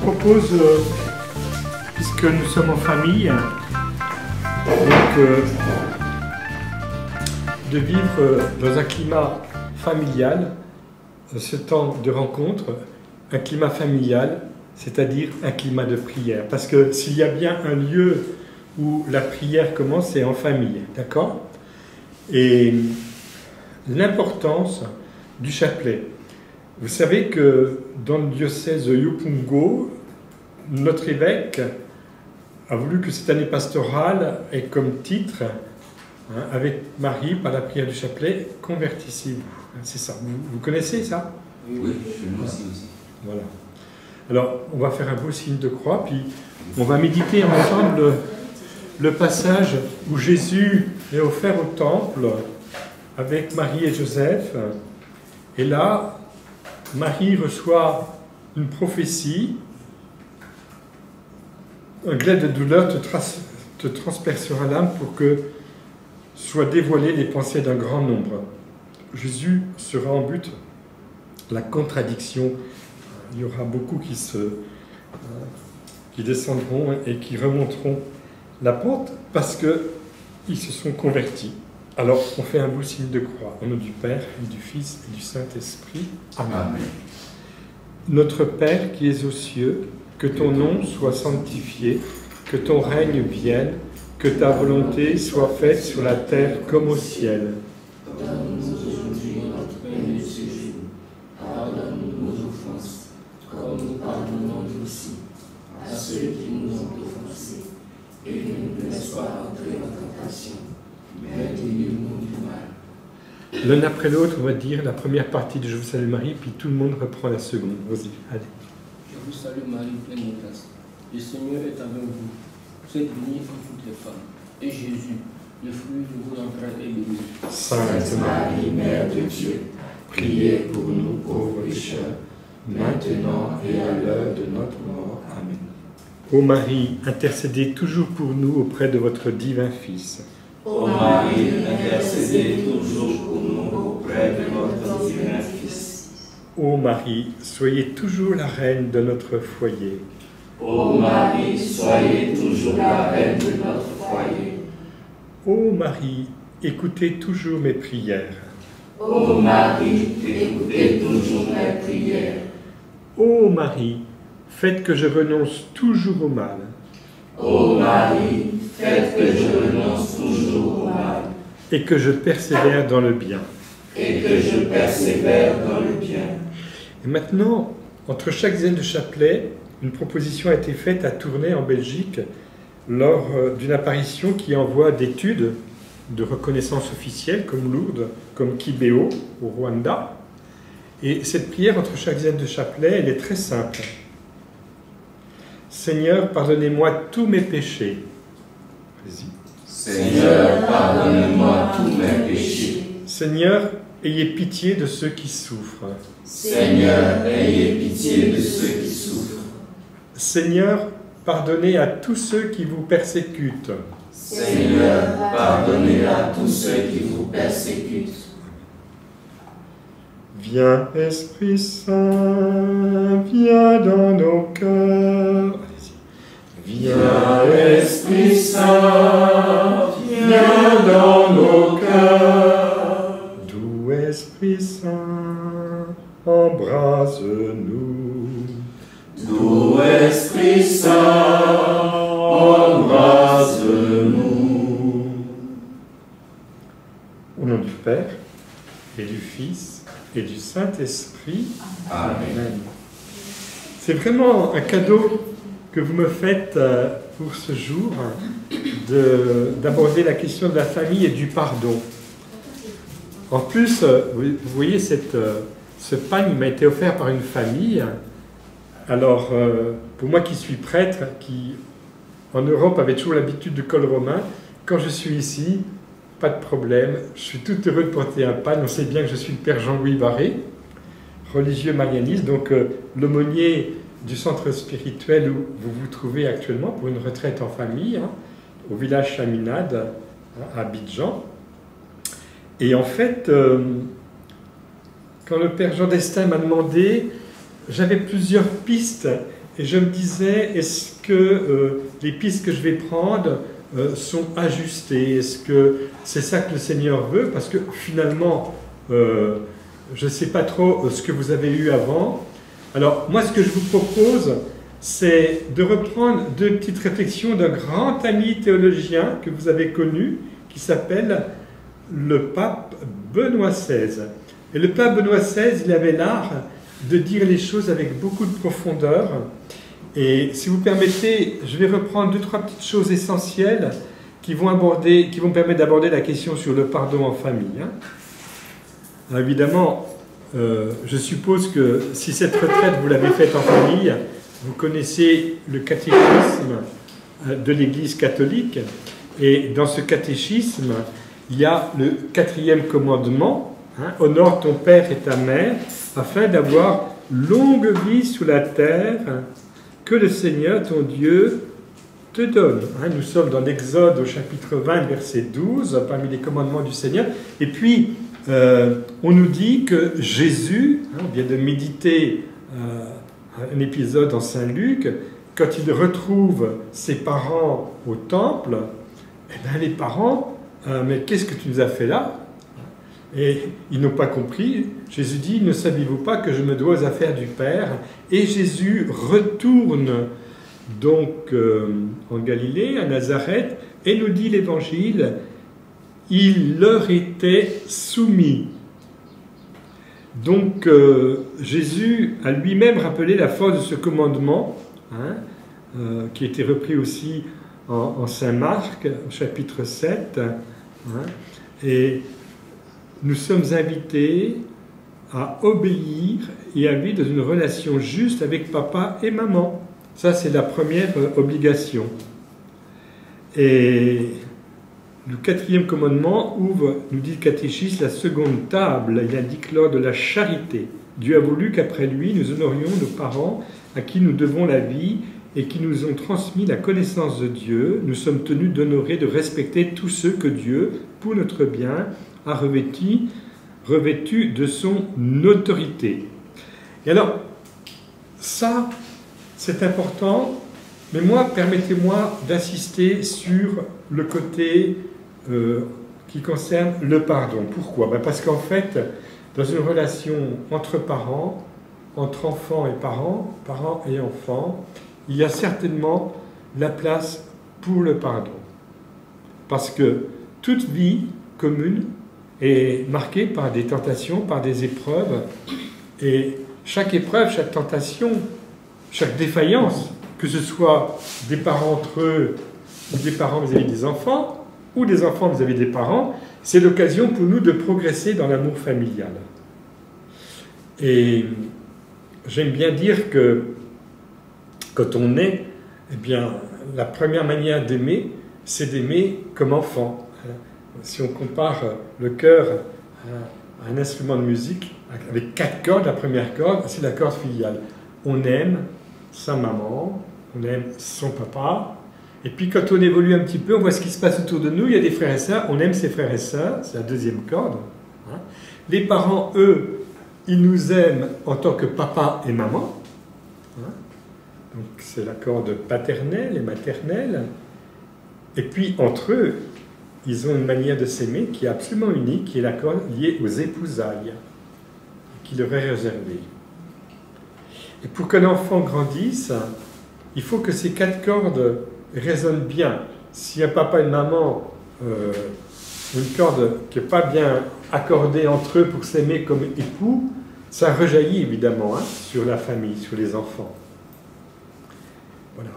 propose, puisque nous sommes en famille, donc, de vivre dans un climat familial, ce temps de rencontre, un climat familial, c'est-à-dire un climat de prière. Parce que s'il y a bien un lieu où la prière commence, c'est en famille, d'accord? Et l'importance du chapelet. Vous savez que dans le diocèse de Yupungo, notre évêque a voulu que cette année pastorale ait comme titre, avec Marie, par la prière du chapelet, convertissez-vous. C'est ça. Vous connaissez ça? Oui, je aussi. Voilà. Alors, on va faire un beau signe de croix, puis on va méditer ensemble le passage où Jésus est offert au temple avec Marie et Joseph. Et là, Marie reçoit une prophétie. Un glaive de douleur te transpercera l'âme pour que soient dévoilées les pensées d'un grand nombre. Jésus sera en but la contradiction. Il y aura beaucoup qui descendront et qui remonteront la pente parce qu'ils se sont convertis. Alors, on fait un beau signe de croix au nom du Père, et du Fils, et du Saint-Esprit. Amen. Amen. Notre Père qui es aux cieux, que ton nom soit sanctifié, que ton règne vienne, que ta volonté soit faite sur la terre comme au ciel. Donne-nous aujourd'hui notre pain de ce jour. Pardonne-nous nos offenses, comme nous pardonnons aussi à ceux qui nous ont offensés. Et ne nous laisse pas entrer en tentation, mais délivre-nous du mal. L'un après l'autre, on va dire la première partie de Je vous salue Marie, puis tout le monde reprend la seconde. Vas-y, allez. Je vous salue Marie, pleine de grâce. Le Seigneur est avec vous. Vous êtes bénie entre toutes les femmes. Et Jésus, le fruit de vos entrailles, est béni. Sainte Marie, Mère de Dieu, priez pour nous pauvres pécheurs, maintenant et à l'heure de notre mort. Amen. Ô Marie, intercédez toujours pour nous auprès de votre divin Fils. Ô Marie, intercédez toujours pour nous auprès de votre divin Fils. Ô Marie, soyez toujours la reine de notre foyer. Ô Marie, soyez toujours la reine de notre foyer. Ô Marie, écoutez toujours mes prières. Ô Marie, écoutez toujours mes prières. Ô Marie, faites que je renonce toujours au mal. Ô Marie, faites que je renonce toujours au mal. Et que je persévère dans le bien. Et que je persévère dans le bien. Et maintenant, entre chaque dizaine de chapelets, une proposition a été faite à Tournai en Belgique lors d'une apparition qui envoie d'études de reconnaissance officielle comme Lourdes, comme Kibéo au Rwanda. Et cette prière entre chaque dizaine de chapelets, elle est très simple. Seigneur, pardonnez-moi tous mes péchés. Vas-y. Seigneur, pardonnez-moi tous mes péchés. Seigneur, ayez pitié de ceux qui souffrent. Seigneur, ayez pitié de ceux qui souffrent. Seigneur, pardonnez à tous ceux qui vous persécutent. Seigneur, pardonnez à tous ceux qui vous persécutent. Viens, Esprit Saint, viens dans nos cœurs. Viens, Esprit Saint, viens dans nos cœurs. Doux Esprit Saint, embrase-nous. Doux Esprit Saint, embrase-nous. Au nom du Père, et du Fils, et du Saint-Esprit. Amen. C'est vraiment un cadeau que vous me faites pour ce jour, d'aborder la question de la famille et du pardon. En plus, vous voyez, ce pagne m'a été offert par une famille. Alors, pour moi qui suis prêtre, qui en Europe avait toujours l'habitude du col romain, quand je suis ici, pas de problème, je suis tout heureux de porter un pagne. On sait bien que je suis le Père Jean-Louis Barré, religieux marianiste, donc l'aumônier du centre spirituel où vous vous trouvez actuellement pour une retraite en famille, au village Chaminade, à Abidjan. Et en fait, quand le Père Jean d'Estaing m'a demandé, j'avais plusieurs pistes et je me disais, est-ce que les pistes que je vais prendre sont ajustées? Est-ce que c'est ça que le Seigneur veut? Parce que finalement, je ne sais pas trop ce que vous avez eu avant. Alors, moi, ce que je vous propose, c'est de reprendre deux petites réflexions d'un grand ami théologien que vous avez connu, qui s'appelle le pape Benoît XVI. Et le pape Benoît XVI, il avait l'art de dire les choses avec beaucoup de profondeur. Et si vous permettez, je vais reprendre deux, trois petites choses essentielles qui vont permettre d'aborder la question sur le pardon en famille. Alors évidemment, je suppose que si cette retraite, vous l'avez faite en famille, vous connaissez le catéchisme de l'Église catholique. Et dans ce catéchisme, il y a le 4e commandement, honore ton père et ta mère, afin d'avoir longue vie sur la terre que le Seigneur, ton Dieu, te donne. Nous sommes dans l'Exode au chapitre 20, verset 12, parmi les commandements du Seigneur. Et puis, on nous dit que Jésus, on vient de méditer un épisode en Saint Luc, quand il retrouve ses parents au temple, eh bien les parents, mais qu'est-ce que tu nous as fait là? Et ils n'ont pas compris. Jésus dit, ne saviez-vous pas que je me dois aux affaires du Père? Et Jésus retourne donc en Galilée, à Nazareth, et nous dit l'Évangile, il leur était soumis. Donc Jésus a lui-même rappelé la force de ce commandement, qui a été repris aussi en Saint Marc, au chapitre 7. Et nous sommes invités à obéir et à vivre dans une relation juste avec papa et maman. Ça, c'est la première obligation. Et le 4e commandement ouvre, nous dit le catéchisme, la seconde table. Il indique lors de la charité. Dieu a voulu qu'après lui, nous honorions nos parents à qui nous devons la vie et qui nous ont transmis la connaissance de Dieu. Nous sommes tenus d'honorer, de respecter tous ceux que Dieu, pour notre bien, a revêtu de son autorité. Et alors, ça, c'est important, mais moi, permettez-moi d'insister sur le côté qui concerne le pardon. Pourquoi? Parce qu'en fait, dans une relation entre parents, entre enfants et parents, parents et enfants, il y a certainement la place pour le pardon. Parce que toute vie commune est marquée par des tentations, par des épreuves, et chaque épreuve, chaque tentation, chaque défaillance, que ce soit des parents entre eux, ou des parents vis-à-vis des enfants, ou des enfants vis-à-vis des parents, c'est l'occasion pour nous de progresser dans l'amour familial. Et j'aime bien dire que quand on est, eh bien, la première manière d'aimer, c'est d'aimer comme enfant. Si on compare le cœur à un instrument de musique, avec 4 cordes, la première corde, c'est la corde filiale. On aime sa maman, on aime son papa, et puis quand on évolue un petit peu, on voit ce qui se passe autour de nous, il y a des frères et sœurs, on aime ses frères et sœurs, c'est la 2e corde. Les parents, eux, ils nous aiment en tant que papa et maman. Donc c'est la corde paternelle et maternelle. Et puis entre eux, ils ont une manière de s'aimer qui est absolument unique, qui est la corde liée aux épousailles, qui leur est réservée. Et pour qu'un enfant grandisse, il faut que ces 4 cordes résonnent bien. Si un papa et une maman ont une corde qui n'est pas bien accordée entre eux pour s'aimer comme époux, ça rejaillit évidemment sur la famille, sur les enfants. Voilà.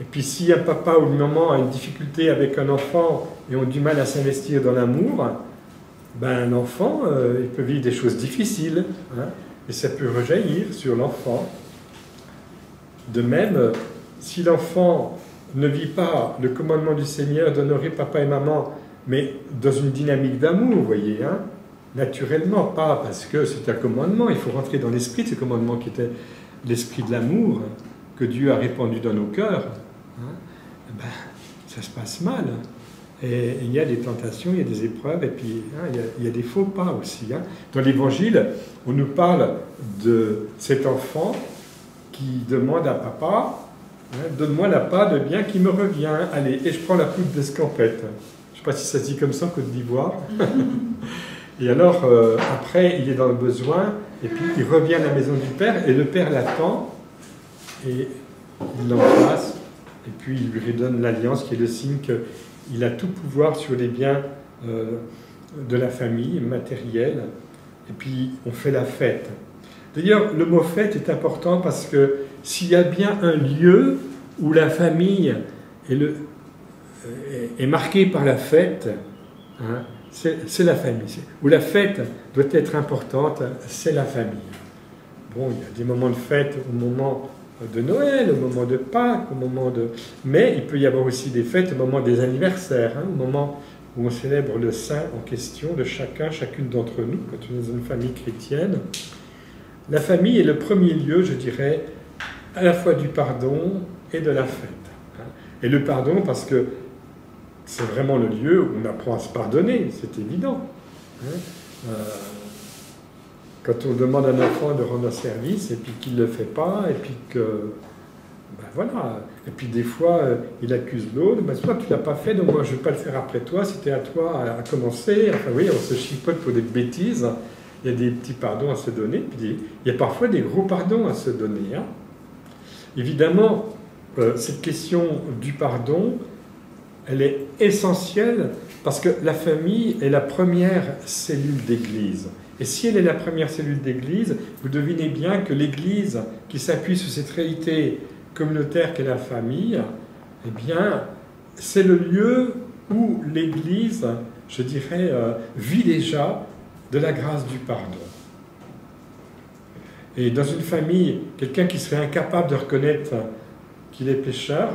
Et puis si un papa ou une maman a une difficulté avec un enfant et ont du mal à s'investir dans l'amour, ben l'enfant, il peut vivre des choses difficiles, et ça peut rejaillir sur l'enfant. De même, si l'enfant ne vit pas le commandement du Seigneur d'honorer papa et maman, mais dans une dynamique d'amour, vous voyez, naturellement, pas parce que c'est un commandement, il faut rentrer dans l'esprit de ce commandement qui était l'esprit de l'amour que Dieu a répandu dans nos cœurs, ben, ça se passe mal. Et il y a des tentations, il y a des épreuves, et puis il y a des faux pas aussi. Dans l'Évangile, on nous parle de cet enfant qui demande à papa, hein, donne-moi la part de bien qui me revient, allez, et je prends la poudre d'escampette. Je ne sais pas si ça se dit comme ça en Côte d'Ivoire. Et alors, après, il est dans le besoin, et puis il revient à la maison du père, et le père l'attend, et il l'embrasse, et puis il lui redonne l'alliance, qui est le signe qu'il a tout pouvoir sur les biens de la famille, matériels, et puis on fait la fête. D'ailleurs, le mot fête est important parce que s'il y a bien un lieu où la famille est marquée par la fête, hein, c'est la famille. Où la fête doit être importante, c'est la famille. Bon, il y a des moments de fête au moment de Noël, au moment de Pâques, au moment de... Mais il peut y avoir aussi des fêtes au moment des anniversaires, hein, au moment où on célèbre le saint en question de chacune d'entre nous, quand on est dans une famille chrétienne. La famille est le premier lieu, je dirais, à la fois du pardon et de la fête. Et le pardon parce que c'est vraiment le lieu où on apprend à se pardonner, c'est évident. Quand on demande à un enfant de rendre un service et puis qu'il ne le fait pas, et puis que... Ben voilà. Et puis des fois, il accuse l'autre, ben, toi tu ne l'as pas fait, donc moi je ne vais pas le faire après toi, c'était à toi à commencer. Enfin oui, on se chipote pour des bêtises, il y a des petits pardons à se donner, puis il y a parfois des gros pardons à se donner. Hein. Évidemment, cette question du pardon, elle est essentielle parce que la famille est la première cellule d'Église. Et si elle est la première cellule d'Église, vous devinez bien que l'Église, qui s'appuie sur cette réalité communautaire qu'est la famille, eh bien, c'est le lieu où l'Église, je dirais, vit déjà de la grâce du pardon. Et dans une famille, quelqu'un qui serait incapable de reconnaître qu'il est pécheur,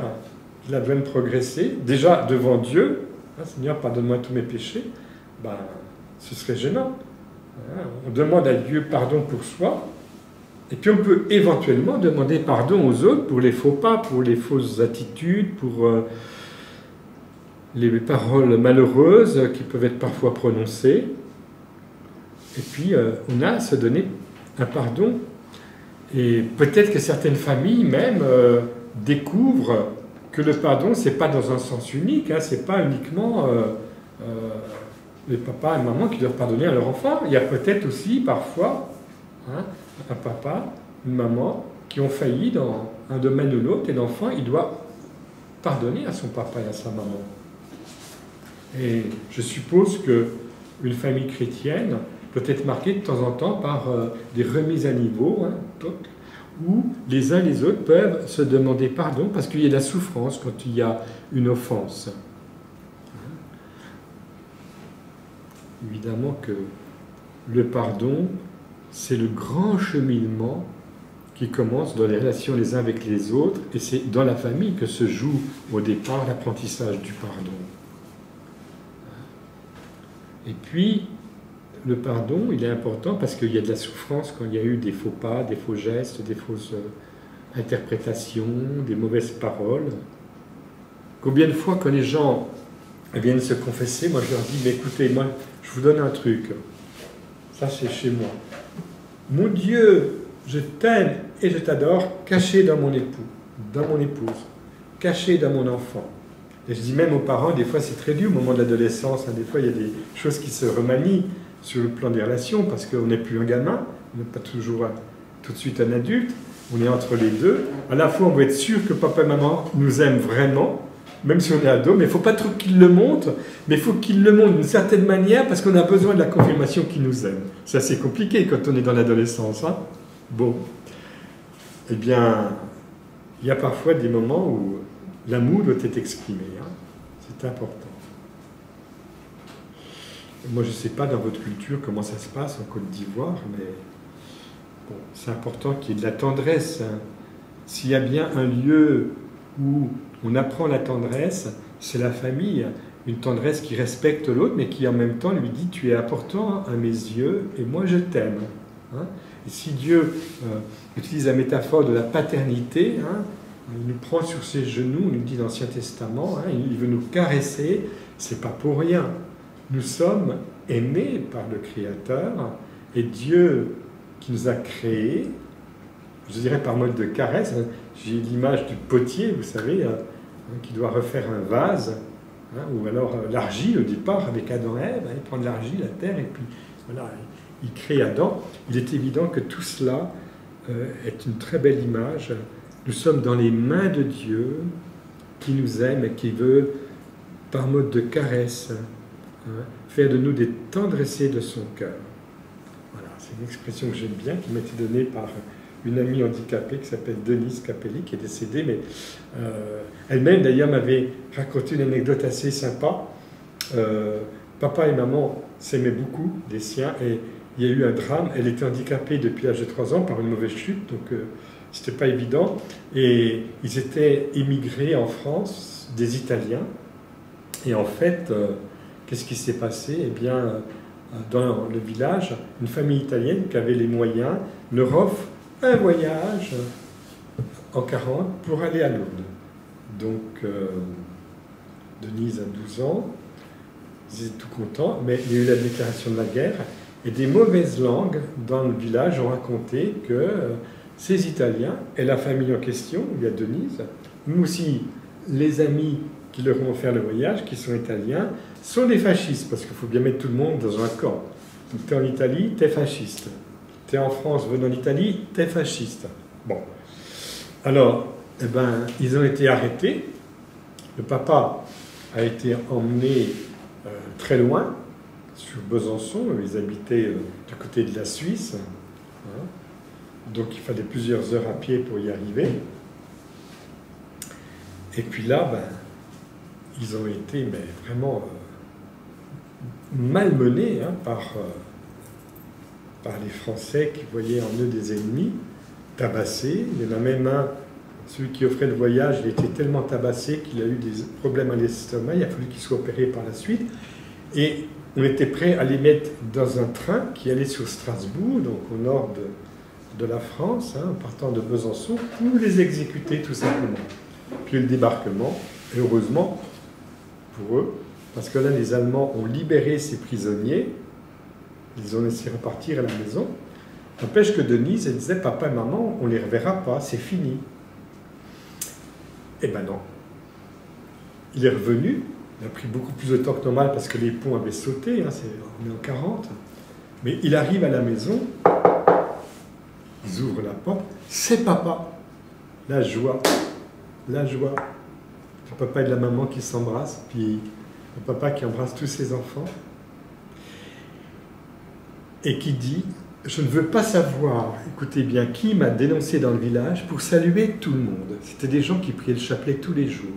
qu'il a besoin de progresser, déjà devant Dieu, hein, Seigneur, pardonne-moi tous mes péchés, ben, ce serait gênant. On demande à Dieu pardon pour soi, et puis on peut éventuellement demander pardon aux autres pour les faux pas, pour les fausses attitudes, pour les paroles malheureuses qui peuvent être parfois prononcées. Et puis on a à se donner un pardon. Et peut-être que certaines familles même découvrent que le pardon, c'est pas dans un sens unique, hein, c'est pas uniquement les papas et mamans qui doivent pardonner à leur enfant. Il y a peut-être aussi parfois hein, un papa, une maman qui ont failli dans un domaine ou l'autre, et l'enfant, il doit pardonner à son papa et à sa maman. Et je suppose qu'une famille chrétienne peut être marquée de temps en temps par des remises à niveau, hein, où les uns les autres peuvent se demander pardon parce qu'il y a de la souffrance quand il y a une offense. Évidemment que le pardon, c'est le grand cheminement qui commence dans les relations les uns avec les autres, et c'est dans la famille que se joue au départ l'apprentissage du pardon. Et puis, le pardon, il est important parce qu'il y a de la souffrance quand il y a eu des faux pas, des faux gestes, des fausses interprétations, des mauvaises paroles. Combien de fois, quand les gens viennent se confesser, moi je leur dis, mais écoutez, moi je vous donne un truc, ça c'est chez moi. Mon Dieu, je t'aime et je t'adore, caché dans mon époux, dans mon épouse, caché dans mon enfant. Et je dis même aux parents, des fois c'est très dur au moment de l'adolescence, hein, des fois il y a des choses qui se remanient sur le plan des relations, parce qu'on n'est plus un gamin, on n'est pas toujours tout de suite un adulte, on est entre les deux. À la fois on veut être sûr que papa et maman nous aiment vraiment, même si on est ado, mais il ne faut pas trop qu'ils le montrent, mais il faut qu'ils le montrent d'une certaine manière, parce qu'on a besoin de la confirmation qu'ils nous aiment. C'est assez compliqué quand on est dans l'adolescence. Hein. Bon. Eh bien, il y a parfois des moments où l'amour doit être exprimé. Hein. C'est important. Moi, je ne sais pas dans votre culture comment ça se passe en Côte d'Ivoire, mais bon, c'est important qu'il y ait de la tendresse. Hein. S'il y a bien un lieu où on apprend la tendresse, c'est la famille. Une tendresse qui respecte l'autre, mais qui en même temps lui dit « tu es important à mes yeux et moi je t'aime hein ». Et si Dieu utilise la métaphore de la paternité, hein, il nous prend sur ses genoux, il nous dit dans l'Ancien Testament, hein, il veut nous caresser, c'est pas pour rien. Nous sommes aimés par le Créateur, et Dieu qui nous a créés je dirais par mode de caresse. J'ai l'image du potier, vous savez, qui doit refaire un vase, ou alors l'argile au départ avec Adam et Ève, il prend de l'argile, la terre, et puis voilà, il crée Adam. Il est évident que tout cela est une très belle image. Nous sommes dans les mains de Dieu qui nous aime et qui veut, par mode de caresse, faire de nous des tendressés de son cœur. Voilà, c'est une expression que j'aime bien, qui m'a été donnée par une amie handicapée qui s'appelle Denise Capelli, qui est décédée, mais elle-même d'ailleurs m'avait raconté une anecdote assez sympa. Papa et maman s'aimaient beaucoup, des siens, et il y a eu un drame. Elle était handicapée depuis l'âge de 3 ans par une mauvaise chute, donc c'était pas évident. Et ils étaient émigrés en France, des Italiens. Et en fait, qu'est-ce qui s'est passé? Eh bien, dans le village, une famille italienne qui avait les moyens leur offre un voyage en 40 pour aller à Lourdes. Donc, Denise a 12 ans, ils étaient tout contents, mais il y a eu la déclaration de la guerre, et des mauvaises langues dans le village ont raconté que ces Italiens, et la famille en question, il y a Denise, mais aussi les amis qui leur ont offert le voyage, qui sont italiens, sont des fascistes, parce qu'il faut bien mettre tout le monde dans un camp. Donc, tu es en Italie, tu es fasciste. Tu es en France, venant d'Italie, tu es fasciste. Bon. Alors, eh ben, ils ont été arrêtés. Le papa a été emmené très loin, sur Besançon. Ils habitaient du côté de la Suisse. Hein. Donc, il fallait plusieurs heures à pied pour y arriver. Et puis là, ben, ils ont été mais vraiment malmenés par les Français qui voyaient en eux des ennemis, tabassés. Il y en a même un, celui qui offrait le voyage, il était tellement tabassé qu'il a eu des problèmes à l'estomac, il a fallu qu'il soit opéré par la suite. Et on était prêt à les mettre dans un train qui allait sur Strasbourg, donc au nord de la France, en partant de Besançon, pour les exécuter tout simplement. Puis le débarquement, et heureusement pour eux, parce que là les Allemands ont libéré ces prisonniers, ils ont laissé repartir à la maison. N'empêche que Denise, elle disait, papa et maman, on ne les reverra pas, c'est fini. Eh ben non. Il est revenu, il a pris beaucoup plus de temps que normal parce que les ponts avaient sauté, on est en 40, mais il arrive à la maison, ils ouvrent la porte, c'est papa. La joie, la joie. Le papa et la maman qui s'embrassent, puis le papa qui embrasse tous ses enfants, et qui dit, je ne veux pas savoir, écoutez bien, qui m'a dénoncé dans le village pour saluer tout le monde. C'était des gens qui priaient le chapelet tous les jours.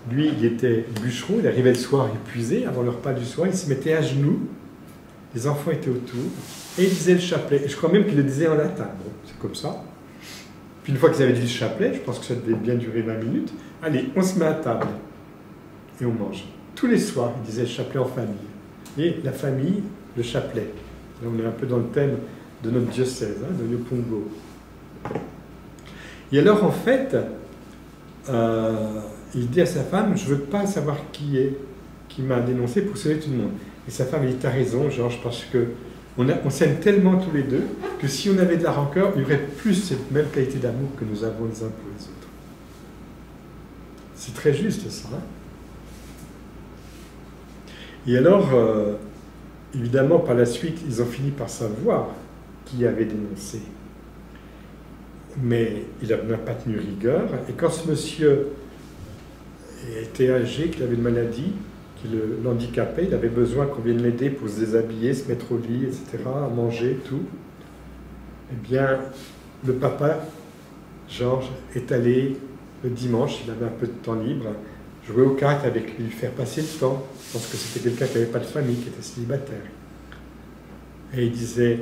Lui, il était bûcheron, il arrivait le soir épuisé, avant le repas du soir, il se mettait à genoux, les enfants étaient autour, et il disait le chapelet. Et je crois même qu'il le disait en latin. Bon, c'est comme ça. Puis une fois qu'ils avaient dit le chapelet, je pense que ça devait bien durer 20 minutes, allez, on se met à table, et on mange. Tous les soirs, il disait le chapelet en famille. Et la famille, le chapelet. Là, on est un peu dans le thème de notre diocèse, de Yopongo. Et alors, en fait, il dit à sa femme, je ne veux pas savoir qui m'a dénoncé pour sauver tout le monde. Et sa femme, il dit, t'as raison, Georges, parce qu'on s'aime tellement tous les deux, que si on avait de la rancœur, il y aurait plus cette même qualité d'amour que nous avons les uns pour les autres. C'est très juste, ça. Et alors, évidemment, par la suite, ils ont fini par savoir qui avait dénoncé. Mais il n'a pas tenu rigueur. Et quand ce monsieur était âgé, qu'il avait une maladie, qui l'handicapait, il avait besoin qu'on vienne l'aider pour se déshabiller, se mettre au lit, etc., à manger, tout. Eh bien, le papa, Georges, est allé le dimanche, il avait un peu de temps libre, jouer aux cartes avec lui, faire passer le temps. Je pense que c'était quelqu'un qui n'avait pas de famille, qui était célibataire. Et il disait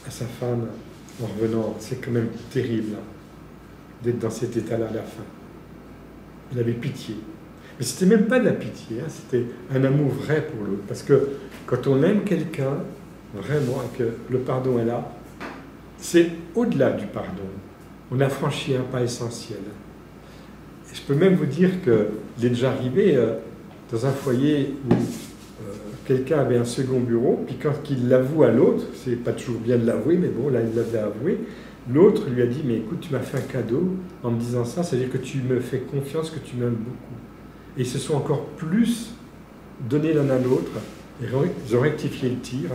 à sa femme, en revenant, c'est quand même terrible d'être dans cet état-là à la fin. Il avait pitié. Mais c'était même pas de la pitié, c'était un amour vrai pour l'autre. Parce que quand on aime quelqu'un, vraiment, et que le pardon est là, c'est au-delà du pardon. On a franchi un pas essentiel. Et je peux même vous dire qu'il est déjà arrivé dans un foyer où quelqu'un avait un second bureau, puis quand il l'avoue à l'autre, c'est pas toujours bien de l'avouer, mais bon, là il l'avait avoué, L'autre lui a dit, mais écoute, tu m'as fait un cadeau en me disant ça, c'est-à-dire que tu me fais confiance, que tu m'aimes beaucoup. Et ils se sont encore plus donnés l'un à l'autre, et ils ont rectifié le tir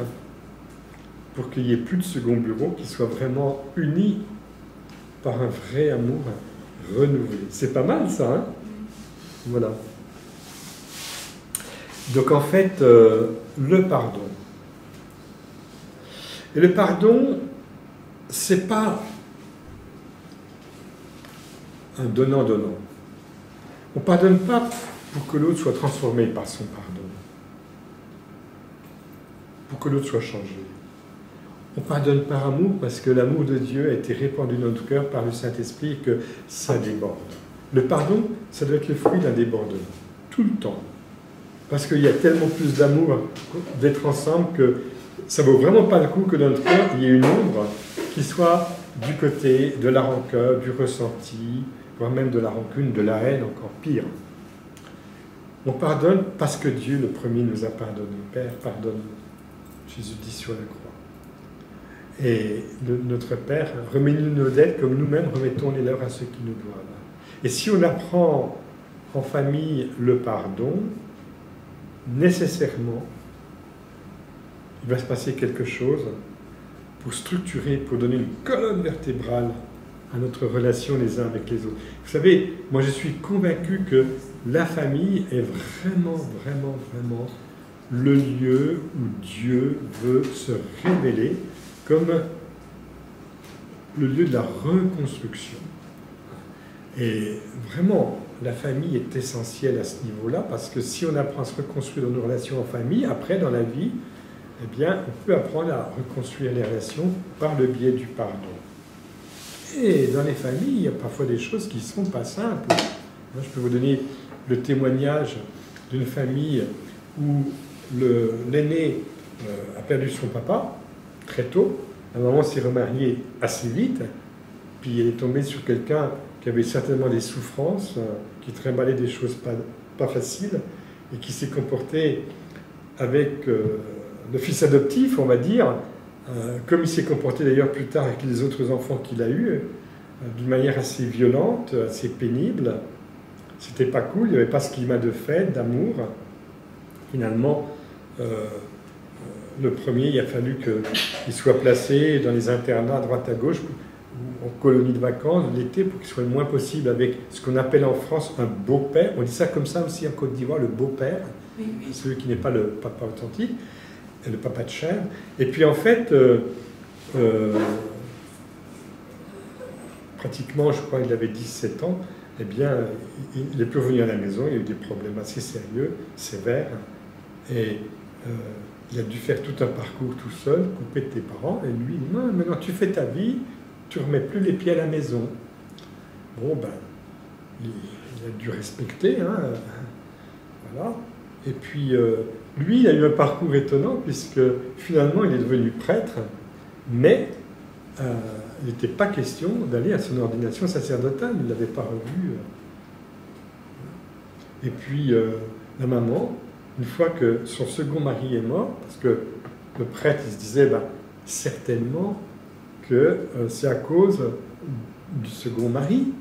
pour qu'il n'y ait plus de second bureau, qu'ils soient vraiment unis par un vrai amour renouvelé. C'est pas mal ça, hein? Voilà. Donc en fait, le pardon. Et le pardon, c'est pas un donnant-donnant. On ne pardonne pas pour que l'autre soit transformé par son pardon, pour que l'autre soit changé. On pardonne par amour parce que l'amour de Dieu a été répandu dans notre cœur par le Saint-Esprit et que ça déborde. Le pardon, ça doit être le fruit d'un débordement, tout le temps. Parce qu'il y a tellement plus d'amour d'être ensemble que ça ne vaut vraiment pas le coup que dans notre cœur, il y ait une ombre qui soit du côté de la rancœur, du ressenti, voire même de la rancune, de la haine, encore pire. On pardonne parce que Dieu, le premier, nous a pardonné. Père, pardonne. Jésus dit sur la croix. Et notre Père, remets-nous nos dettes comme nous-mêmes remettons les leurs à ceux qui nous doivent. Et si on apprend en famille le pardon, nécessairement, il va se passer quelque chose pour structurer, pour donner une colonne vertébrale à notre relation les uns avec les autres. Vous savez, moi je suis convaincu que la famille est vraiment le lieu où Dieu veut se révéler comme le lieu de la reconstruction. Et vraiment, la famille est essentielle à ce niveau-là, parce que si on apprend à se reconstruire dans nos relations en famille, après, dans la vie, eh bien, on peut apprendre à reconstruire les relations par le biais du pardon. Et dans les familles, il y a parfois des choses qui ne sont pas simples. Moi, je peux vous donner le témoignage d'une famille où l'aîné a perdu son papa très tôt. La maman s'est remariée assez vite, puis elle est tombée sur quelqu'un qui avait certainement des souffrances, qui trimballait des choses pas faciles, et qui s'est comporté avec le fils adoptif, on va dire, comme il s'est comporté d'ailleurs plus tard avec les autres enfants qu'il a eus, d'une manière assez violente, assez pénible. C'était pas cool, il n'y avait pas ce climat de fête, d'amour. Finalement, le premier, il a fallu qu'il soit placé dans les internats à droite à gauche, ou en colonie de vacances l'été, pour qu'il soit le moins possible avec ce qu'on appelle en France un beau-père. On dit ça comme ça aussi en Côte d'Ivoire, le beau-père, oui. Celui qui n'est pas le papa authentique, le papa de chair. Et puis en fait, pratiquement, je crois qu'il avait 17 ans, eh bien, il n'est plus revenu à la maison, il y a eu des problèmes assez sérieux, sévères, et il a dû faire tout un parcours tout seul, coupé de tes parents, et lui, non, maintenant tu fais ta vie, tu ne remets plus les pieds à la maison. Bon, ben, il a dû respecter, hein, voilà. Et puis, lui, il a eu un parcours étonnant, puisque finalement, il est devenu prêtre, mais il n'était pas question d'aller à son ordination sacerdotale, il ne l'avait pas revu. Et puis, la maman, une fois que son second mari est mort, parce que le prêtre, il se disait, ben, certainement que c'est à cause du second mari.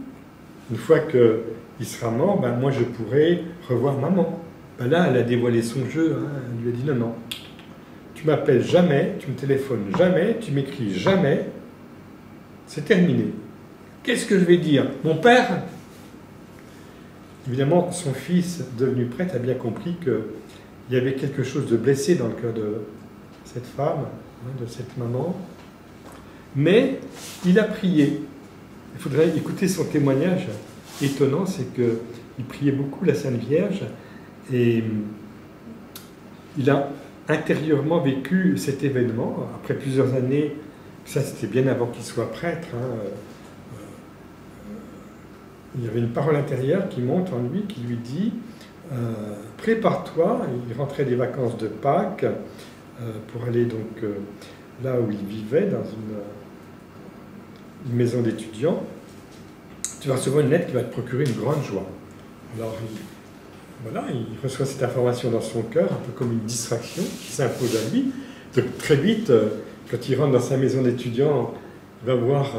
Une fois qu'il sera mort, ben, moi je pourrai revoir maman. Ben là, elle a dévoilé son jeu, hein. Elle lui a dit, non, non, tu m'appelles jamais, tu me téléphones jamais, tu m'écris jamais, c'est terminé. Qu'est-ce que je vais dire? Mon père? Évidemment, son fils, devenu prêtre, a bien compris qu'il y avait quelque chose de blessé dans le cœur de cette femme, hein, de cette maman. Mais il a prié. Il faudrait écouter son témoignage étonnant, c'est qu'il priait beaucoup la Sainte Vierge et il a intérieurement vécu cet événement après plusieurs années. Ça, c'était bien avant qu'il soit prêtre. Hein. Il y avait une parole intérieure qui monte en lui, qui lui dit prépare-toi. Il rentrait des vacances de Pâques pour aller donc là où il vivait, dans une maison d'étudiants. Tu vas recevoir une lettre qui va te procurer une grande joie. Alors, voilà, il reçoit cette information dans son cœur, un peu comme une distraction qui s'impose à lui. Donc, très vite, quand il rentre dans sa maison d'étudiants, il va voir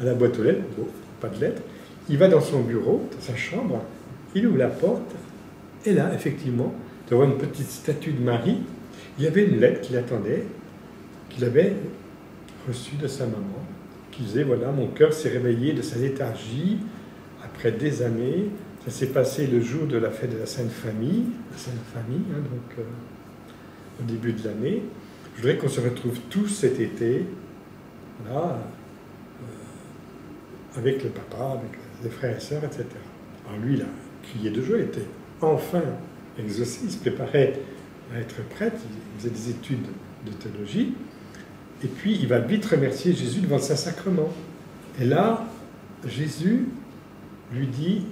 à la boîte aux lettres, bon, pas de lettres, il va dans son bureau, dans sa chambre, il ouvre la porte, et là, effectivement, tu vois une petite statue de Marie, il y avait une lettre qui l'attendait, qu'il avait reçue de sa maman, qui disait, voilà, mon cœur s'est réveillé de sa léthargie, après des années, ça s'est passé le jour de la fête de la Sainte Famille, hein, donc au début de l'année. Je voudrais qu'on se retrouve tous cet été, là, avec le papa, avec les frères et sœurs, etc. Alors lui, il a crié de joie, il était enfin exaucé, il se préparait à être prêtre, il faisait des études de théologie, et puis il va vite remercier Jésus devant le Saint-Sacrement. Et là, Jésus lui dit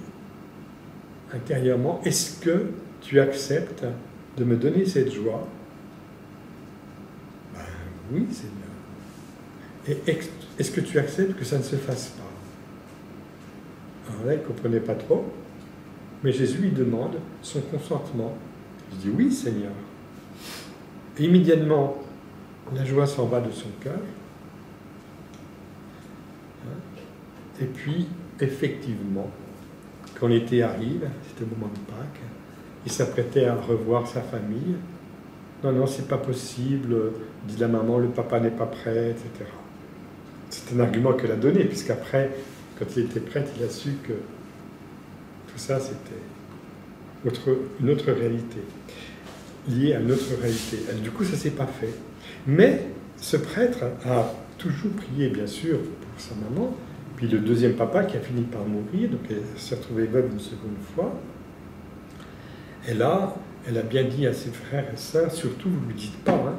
intérieurement, est-ce que tu acceptes de me donner cette joie? Ben oui, Seigneur. Et est-ce que tu acceptes que ça ne se fasse pas? Alors là, il ne comprenait pas trop, mais Jésus lui demande son consentement. Il dit oui, Seigneur. Et immédiatement, la joie s'en va de son cœur. Et puis, effectivement, quand l'été arrive, c'était au moment de Pâques, il s'apprêtait à revoir sa famille. Non, non, c'est pas possible, dit la maman, le papa n'est pas prêt, etc. C'est un argument qu'elle a donné, puisqu'après, quand il était prêtre, il a su que tout ça, c'était une autre réalité, liée à une autre réalité. Et du coup, ça ne s'est pas fait. Mais ce prêtre a toujours prié, bien sûr, pour sa maman, puis le deuxième papa qui a fini par mourir, donc elle s'est retrouvée veuve une seconde fois. Et là, elle a bien dit à ses frères et sœurs, surtout, vous ne lui dites pas, hein,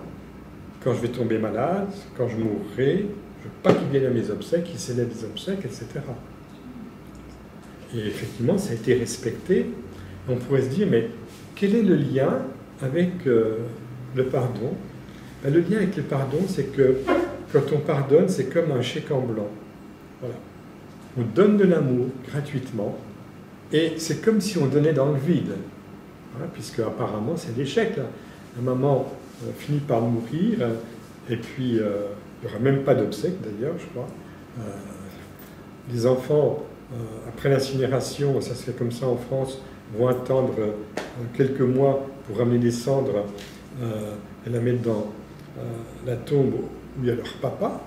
quand je vais tomber malade, quand je mourrai, je ne veux pas qu'il vienne à mes obsèques, qu'il célèbre des obsèques, etc. Et effectivement, ça a été respecté. On pourrait se dire, mais quel est le lien avec le pardon? Ben, le lien avec le pardon, c'est que quand on pardonne, c'est comme un chèque en blanc. Voilà. On donne de l'amour gratuitement, et c'est comme si on donnait dans le vide, hein, puisque apparemment c'est l'échec. La maman finit par mourir, et puis il n'y aura même pas d'obsèques d'ailleurs, je crois. Les enfants, après l'incinération, ça se fait comme ça en France, vont attendre quelques mois pour ramener des cendres et la mettre dans la tombe où il y a leur papa,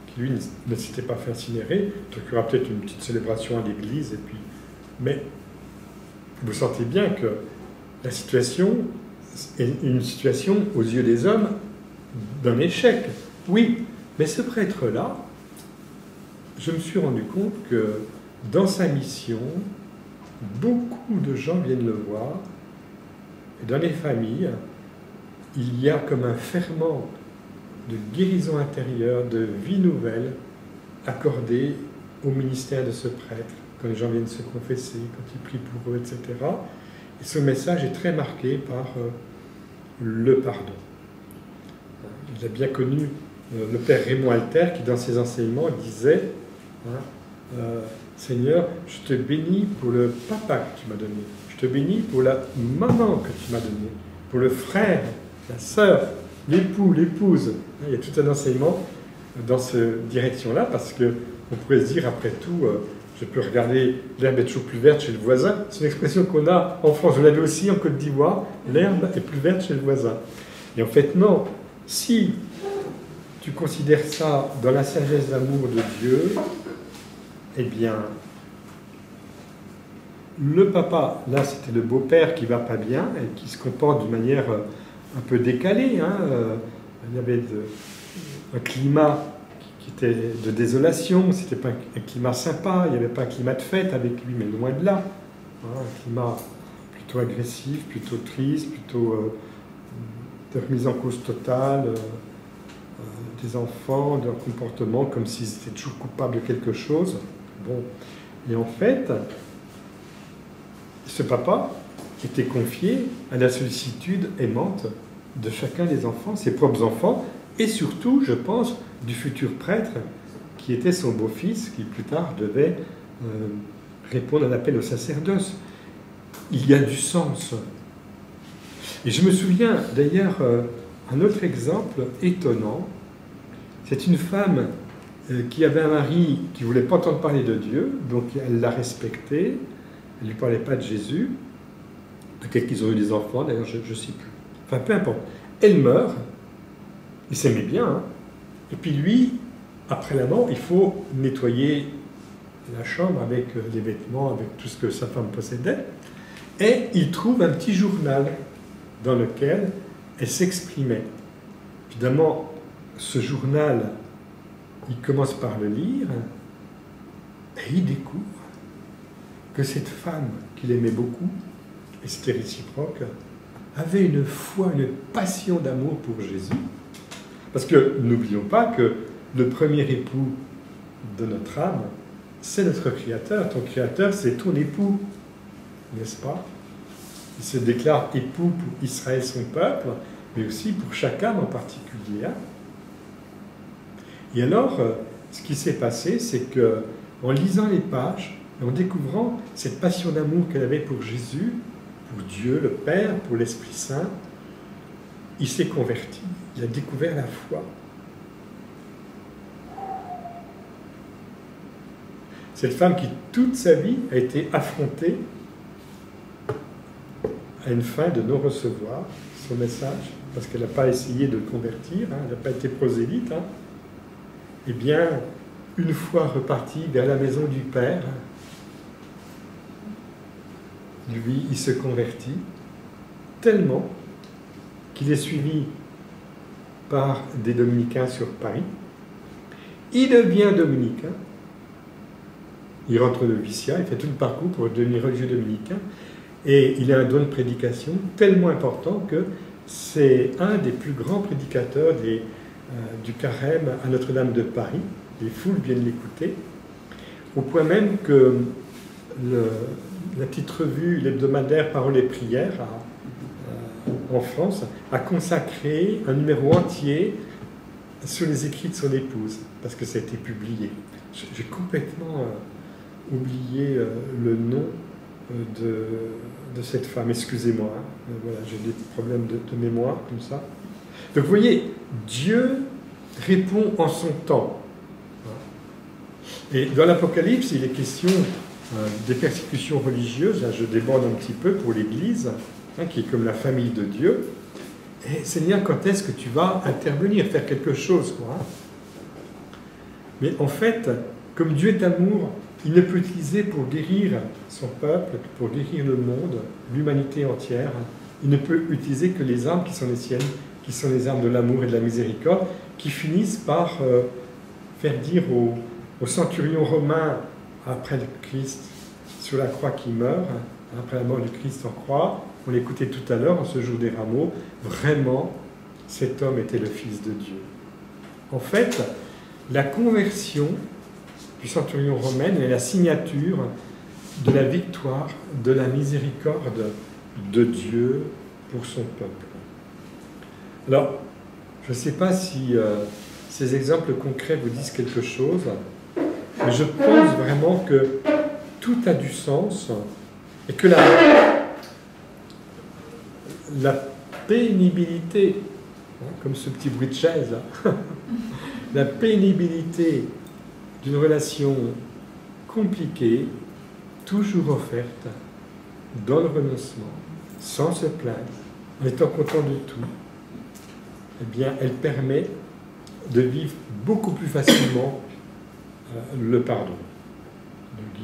qui lui ne s'était pas fait incinérer. Donc il y aura peut-être une petite célébration à l'église, et puis... mais vous sentez bien que la situation est une situation aux yeux des hommes d'un échec. Oui, mais ce prêtre-là, je me suis rendu compte que dans sa mission, beaucoup de gens viennent le voir, et dans les familles, il y a comme un ferment de guérison intérieure, de vie nouvelle, accordé au ministère de ce prêtre, quand les gens viennent se confesser, quand ils prient pour eux, etc. Et ce message est très marqué par le pardon. Il a bien connu le père Raymond Alter, qui dans ses enseignements disait, hein, Seigneur, je te bénis pour le papa que tu m'as donné, je te bénis pour la maman que tu m'as donnée, pour le frère, la sœur, l'époux, l'épouse. Il y a tout un enseignement dans cette direction-là, parce qu'on pourrait se dire, après tout, je peux regarder, l'herbe est toujours plus verte chez le voisin. C'est une expression qu'on a en France, je l'avais aussi en Côte d'Ivoire, l'herbe est plus verte chez le voisin. Et en fait, non, si tu considères ça dans la sagesse d'amour de Dieu, eh bien, le papa, là c'était le beau-père qui va pas bien et qui se comporte d'une manière un peu décalée. Hein. Il y avait un climat qui était de désolation, c'était pas un climat sympa, il n'y avait pas un climat de fête avec lui, mais loin de là. Hein, un climat plutôt agressif, plutôt triste, plutôt de remise en cause totale des enfants, de leur comportement, comme s'ils étaient toujours coupables de quelque chose. Bon. Et en fait, ce papa était confié à la sollicitude aimante de chacun des enfants, ses propres enfants, et surtout, je pense, du futur prêtre, qui était son beau-fils, qui plus tard devait répondre à l'appel au sacerdoce. Il y a du sens. Et je me souviens d'ailleurs un autre exemple étonnant. C'est une femme qui avait un mari qui ne voulait pas entendre parler de Dieu, donc elle l'a respecté, elle ne lui parlait pas de Jésus. Peut-être qu'ils ont eu des enfants, d'ailleurs, je ne sais plus. Enfin, peu importe. Elle meurt, il s'aimait bien, hein. Et puis lui, après la mort, il faut nettoyer la chambre avec les vêtements, avec tout ce que sa femme possédait, et il trouve un petit journal dans lequel elle s'exprimait. Évidemment, ce journal, il commence par le lire, et il découvre que cette femme qu'il aimait beaucoup, et c'était réciproque, avait une foi, une passion d'amour pour Jésus. Parce que n'oublions pas que le premier époux de notre âme, c'est notre Créateur. Ton Créateur, c'est ton époux, n'est-ce pas? Il se déclare époux pour Israël, son peuple, mais aussi pour chaque âme en particulier. Et alors, ce qui s'est passé, c'est que en lisant les pages, et en découvrant cette passion d'amour qu'elle avait pour Jésus, pour Dieu, le Père, pour l'Esprit Saint, il s'est converti, il a découvert la foi. Cette femme qui, toute sa vie, a été affrontée à une fin de non-recevoir son message, parce qu'elle n'a pas essayé de le convertir, hein, elle n'a pas été prosélyte, hein. Eh bien, une fois repartie vers la maison du Père, lui, il se convertit tellement qu'il est suivi par des dominicains sur Paris. Il devient dominicain. Il rentre au noviciat, il fait tout le parcours pour devenir religieux dominicain. Et il a un don de prédication tellement important que c'est un des plus grands prédicateurs du carême à Notre-Dame de Paris. Les foules viennent l'écouter. Au point même que la petite revue, l'hebdomadaire Paroles et Prières en France, a consacré un numéro entier sur les écrits de son épouse, parce que ça a été publié. J'ai complètement oublié le nom de cette femme, excusez-moi, hein. Voilà, j'ai des problèmes de mémoire comme ça. Donc vous voyez, Dieu répond en son temps. Et dans l'Apocalypse, il est question des persécutions religieuses. Là, je déborde un petit peu pour l'Église, hein, qui est comme la famille de Dieu. Et Seigneur, quand est-ce que tu vas intervenir, faire quelque chose, quoi, hein? Mais en fait, comme Dieu est amour, il ne peut utiliser pour guérir son peuple, pour guérir le monde, l'humanité entière. Il ne peut utiliser que les armes qui sont les siennes, qui sont les armes de l'amour et de la miséricorde, qui finissent par faire dire au centurion romain, après le Christ, sur la croix qui meurt, après la mort du Christ en croix, on l'écoutait tout à l'heure, en ce jour des rameaux, vraiment, cet homme était le Fils de Dieu. En fait, la conversion du centurion romain est la signature de la victoire, de la miséricorde de Dieu pour son peuple. Alors, je ne sais pas si ces exemples concrets vous disent quelque chose, mais je pense vraiment que tout a du sens et que la pénibilité, hein, comme ce petit bruit de chaise là, la pénibilité d'une relation compliquée, toujours offerte, dans le renoncement, sans se plaindre, en étant content de tout, eh bien, elle permet de vivre beaucoup plus facilement le pardon.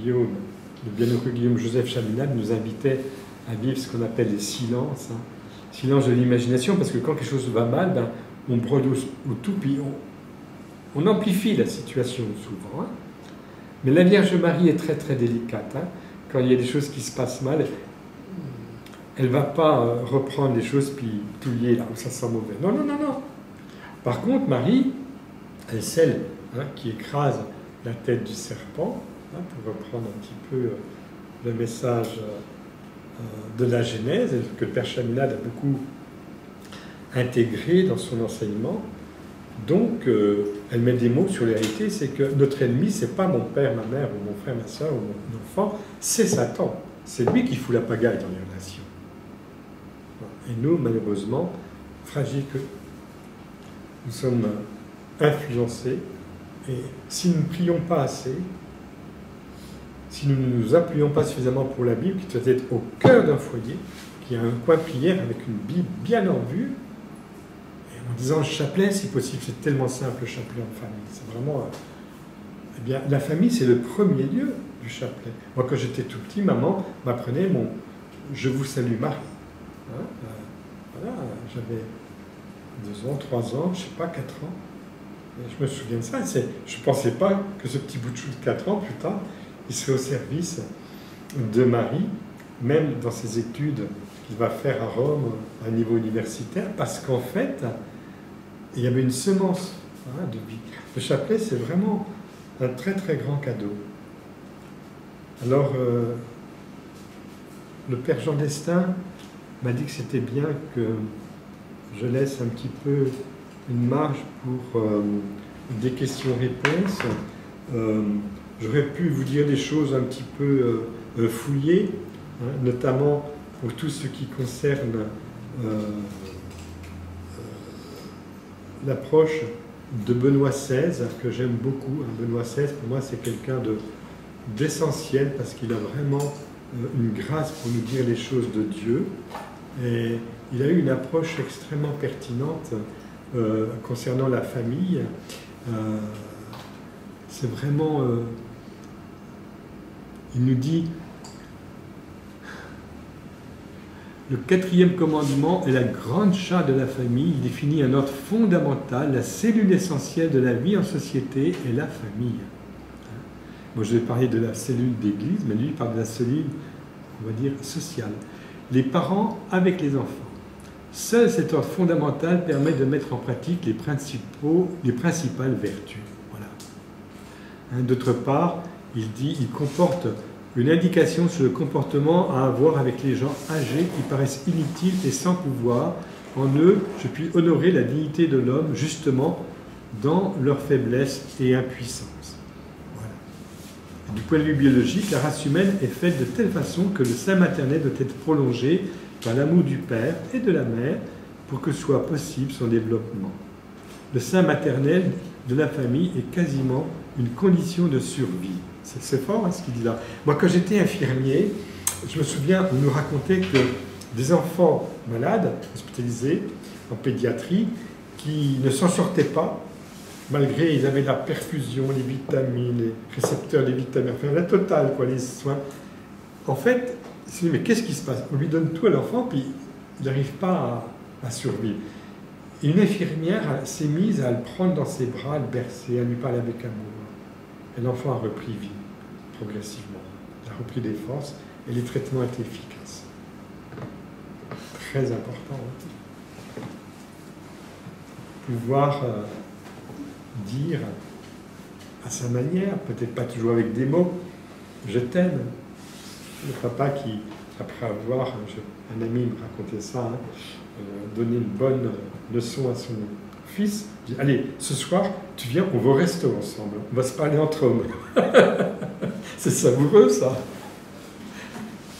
Le bienheureux Guillaume Joseph Chaminade nous invitait à vivre ce qu'on appelle les silences, hein. Silence de l'imagination, parce que quand quelque chose va mal, ben, on brode au tout, puis on amplifie la situation souvent. Hein. Mais la Vierge Marie est très très délicate. Hein. Quand il y a des choses qui se passent mal, elle ne va pas reprendre les choses puis touiller là où ça sent mauvais. Non, non, non, non. Par contre, Marie, elle est celle, hein, qui écrase la tête du serpent, hein, pour reprendre un petit peu le message de la Genèse, que le Père Chaminade a beaucoup intégré dans son enseignement. Donc, elle met des mots sur la réalité, c'est que notre ennemi, c'est pas mon père, ma mère, ou mon frère, ma soeur, ou mon enfant, c'est Satan. C'est lui qui fout la pagaille dans les relations. Et nous, malheureusement, fragiles que nous sommes influencés Et si nous ne prions pas assez, si nous ne nous appuyons pas suffisamment pour la Bible, qui doit être au cœur d'un foyer, qui a un coin prière avec une Bible bien en vue, et en disant le chapelet, si possible, c'est tellement simple le chapelet en famille. C'est vraiment... eh bien, la famille, c'est le premier lieu du chapelet. Moi, quand j'étais tout petit, maman m'apprenait mon « Je vous salue Marie ». Hein, voilà, j'avais 2 ans, 3 ans, je ne sais pas, 4 ans. Et je me souviens de ça. Je ne pensais pas que ce petit bout de chou de 4 ans, plus tard, il serait au service de Marie, même dans ses études qu'il va faire à Rome à un niveau universitaire, parce qu'en fait, il y avait une semence de vie. Le chapelet, c'est vraiment un très très grand cadeau. Alors, le Père Jean d'Estaing m'a dit que c'était bien que je laisse un petit peu une marge pour des questions-réponses. J'aurais pu vous dire des choses un petit peu fouillées, hein, notamment pour tout ce qui concerne l'approche de Benoît XVI, que j'aime beaucoup. Benoît XVI, pour moi, c'est quelqu'un d'essentiel parce qu'il a vraiment une grâce pour nous dire les choses de Dieu. Et il a eu une approche extrêmement pertinente concernant la famille. C'est vraiment... il nous dit... Le 4e commandement est la grande charte de la famille. Il définit un ordre fondamental, la cellule essentielle de la vie en société est la famille. Moi, je vais parler de la cellule d'église, mais lui, il parle de la cellule, on va dire, sociale. Les parents avec les enfants. Seul cet ordre fondamental permet de mettre en pratique les principales vertus. Voilà. Hein, d'autre part, il dit, il comporte une indication sur le comportement à avoir avec les gens âgés qui paraissent inutiles et sans pouvoir. En eux, je puis honorer la dignité de l'homme, justement, dans leur faiblesse et impuissance. Voilà. Du point de vue biologique, la race humaine est faite de telle façon que le sein maternel doit être prolongé par l'amour du père et de la mère pour que soit possible son développement. Le sein maternel de la famille est quasiment une condition de survie. C'est fort hein, ce qu'il dit là. Moi, quand j'étais infirmier, je me souviens, on nous racontait que des enfants malades, hospitalisés en pédiatrie, qui ne s'en sortaient pas, malgré ils avaient la perfusion, les vitamines, les récepteurs des vitamines, enfin la totale, quoi, les soins. En fait, il se dit, mais qu'est-ce qui se passe? On lui donne tout à l'enfant, puis il n'arrive pas à survivre. Et une infirmière s'est mise à le prendre dans ses bras, à le bercer, à lui parler avec amour. Et l'enfant a repris vie, progressivement. Il a repris des forces et les traitements étaient efficaces. Très important. Hein. Pouvoir dire à sa manière, peut-être pas toujours avec des mots, je t'aime. Le papa qui, après avoir, un ami me racontait ça, hein, donné une bonne leçon à son fils, dit, allez, ce soir, tu viens, on va au resto ensemble, on va se parler entre hommes. C'est savoureux, ça.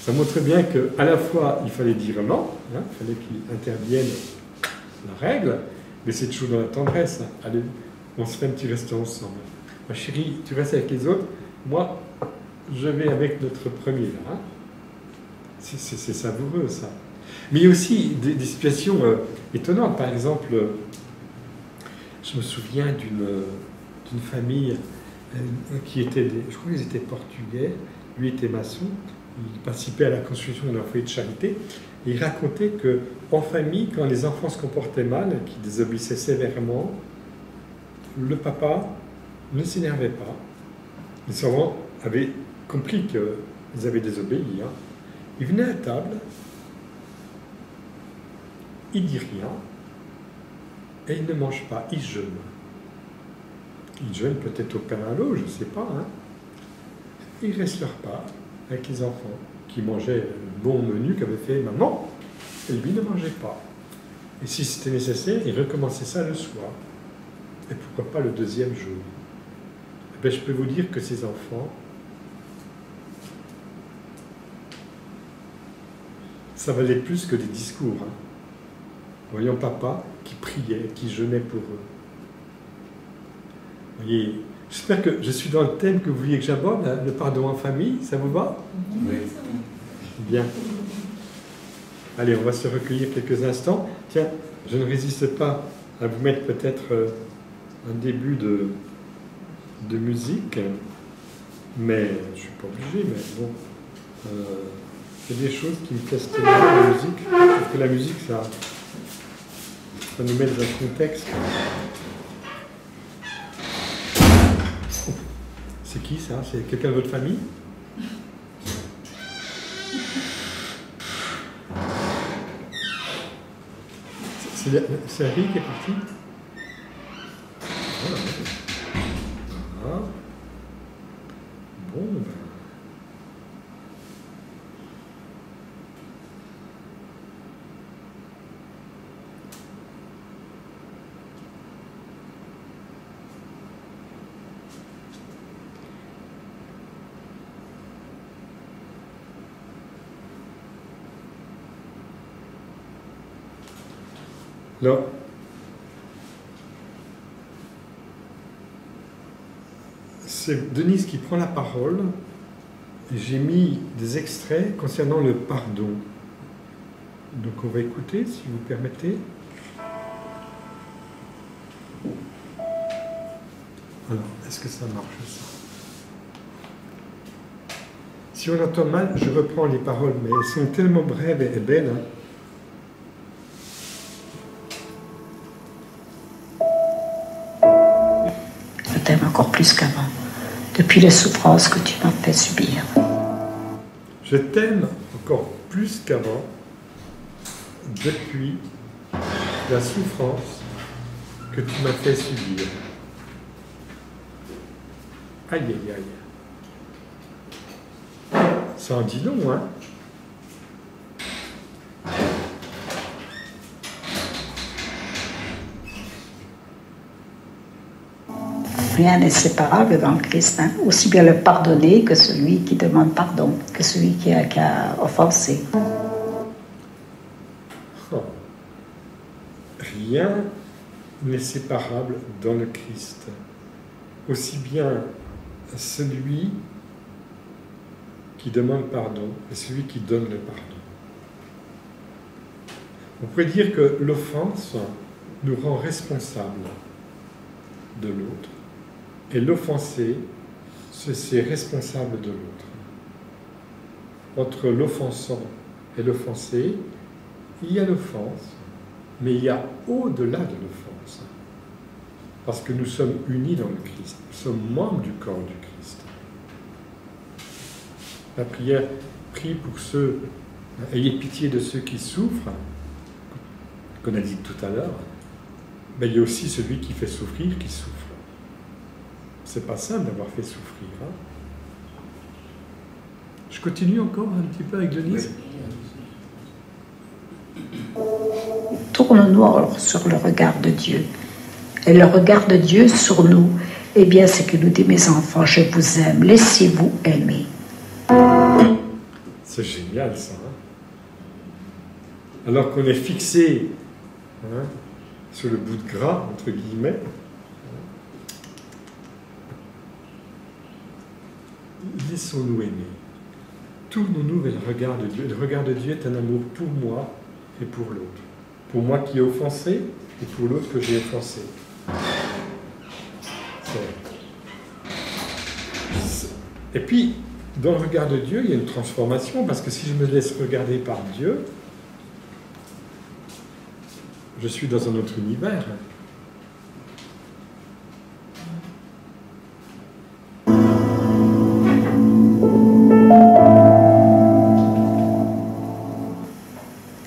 Ça montre bien qu'à la fois, il fallait dire non, hein, il fallait qu'il intervienne la règle, mais c'est toujours dans la tendresse. Hein. Allez, on se fait un petit resto ensemble. Ma chérie, tu restes avec les autres, moi, je vais avec notre premier, là. Hein. C'est savoureux, ça. Mais il y a aussi des situations étonnantes. Par exemple, je me souviens d'une famille qui était, je crois qu'ils étaient portugais, lui était maçon, il participait à la construction d'un foyer de charité, et il racontait qu'en famille, quand les enfants se comportaient mal, qu'ils désobéissaient sévèrement, le papa ne s'énervait pas. Les enfants avaient compris qu'ils avaient désobéi. Hein. Il venait à table, il dit rien, et il ne mange pas, il jeûne. Il jeûne peut-être au pain à l'eau, je ne sais pas. Hein. Il reste leur repas avec les enfants qui mangeaient le bon menu qu'avait fait maman, et lui ne mangeait pas. Et si c'était nécessaire, il recommençait ça le soir. Et pourquoi pas le deuxième jour? Eh bien, je peux vous dire que ces enfants, ça valait plus que des discours. Hein. Voyons papa qui priait, qui jeûnait pour eux. voyez, j'espère que je suis dans le thème que vous vouliez que j'aborde, le pardon en famille, ça vous va? Oui. Bien. Allez, on va se recueillir quelques instants. Tiens, je ne résiste pas à vous mettre peut-être un début de musique, mais je ne suis pas obligé, mais bon, il y a des choses qui me plaisent tellement dans la musique, parce que la musique, ça nous met dans un contexte. C'est qui ça? C'est quelqu'un de votre famille? C'est Harry qui est parti? Ah. Bon, ben. Alors, c'est Denise qui prend la parole. J'ai mis des extraits concernant le pardon. Donc on va écouter, si vous permettez. Alors, est-ce que ça marche ça? Si on entend mal, je reprends les paroles, mais elles sont tellement brèves et belles. Hein. Je t'aime encore plus qu'avant, depuis les souffrances que tu m'as fait subir. Je t'aime encore plus qu'avant, depuis la souffrance que tu m'as fait subir. Aïe, aïe, aïe. Ça en dit long, hein? Rien n'est séparable dans le Christ, hein? Aussi bien le pardonner que celui qui demande pardon, que celui qui a offensé. Oh. Rien n'est séparable dans le Christ. Aussi bien celui qui demande pardon que celui qui donne le pardon. On pourrait dire que l'offense nous rend responsables de l'autre. Et l'offensé, c'est responsable de l'autre. Entre l'offensant et l'offensé, il y a l'offense, mais il y a au-delà de l'offense. Parce que nous sommes unis dans le Christ, nous sommes membres du corps du Christ. La prière prie pour ceux, ayez pitié de ceux qui souffrent, qu'on a dit tout à l'heure, mais il y a aussi celui qui fait souffrir, qui souffre. C'est pas simple d'avoir fait souffrir. Hein. Je continue encore un petit peu avec Denise. Tourne-nous alors sur le regard de Dieu. Et le regard de Dieu sur nous, eh bien, c'est que nous dit, mes enfants, je vous aime, laissez-vous aimer. C'est génial ça. Hein. Alors qu'on est fixé hein, sur le bout de gras, entre guillemets, laissons-nous aimer. Tournons-nous vers le regard de Dieu. Le regard de Dieu est un amour pour moi et pour l'autre. Pour moi qui ai offensé et pour l'autre que j'ai offensé. Et puis, dans le regard de Dieu, il y a une transformation, parce que si je me laisse regarder par Dieu, je suis dans un autre univers.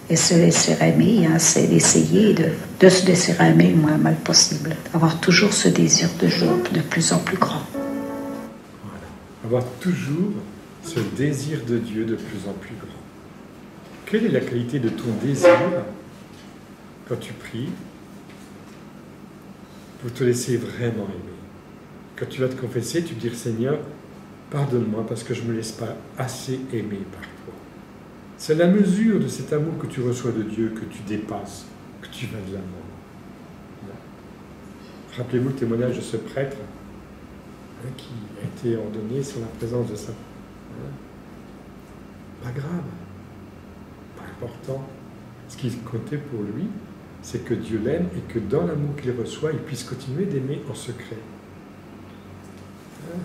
Et se laisser aimer, hein, c'est d'essayer de se laisser aimer le moins mal possible. Avoir toujours ce désir de Job de plus en plus grand. Voilà. Avoir toujours ce désir de Dieu de plus en plus grand. Quelle est la qualité de ton désir quand tu pries pour te laisser vraiment aimer? Quand tu vas te confesser, tu dis Seigneur, pardonne-moi parce que je ne me laisse pas assez aimer par toi. C'est la mesure de cet amour que tu reçois de Dieu que tu dépasses, que tu vas de l'avant. Rappelez-vous le témoignage de ce prêtre qui a été ordonné sur la présence de sa femme. Pas grave, pas important. Ce qui comptait pour lui, c'est que Dieu l'aime et que dans l'amour qu'il reçoit, il puisse continuer d'aimer en secret.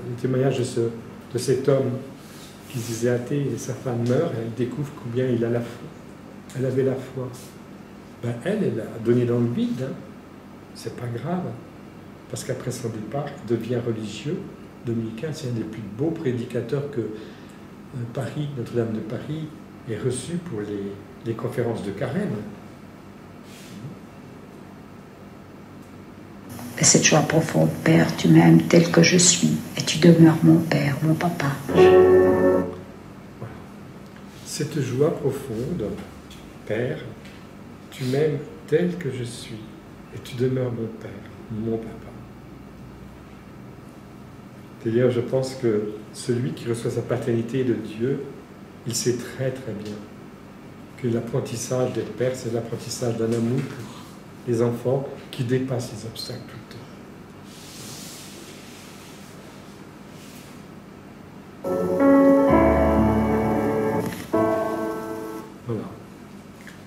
Le témoignage de cet homme qui se disait athée et sa femme meurt, et elle découvre combien il a la foi. Elle avait la foi. Ben elle a donné dans le vide. Hein. C'est pas grave. Parce qu'après son départ, il devient religieux. Dominicain, c'est un des plus beaux prédicateurs que Paris, Notre-Dame de Paris, ait reçu pour les conférences de carême. Et cette joie profonde, Père, tu m'aimes tel que je suis, et tu demeures mon Père, mon Papa. Voilà. Cette joie profonde, Père, tu m'aimes tel que je suis, et tu demeures mon Père, mon Papa. D'ailleurs, je pense que celui qui reçoit sa paternité de Dieu, il sait très très bien que l'apprentissage d'être Père, c'est l'apprentissage d'un amour pour les enfants qui dépasse les obstacles tout le temps. Voilà.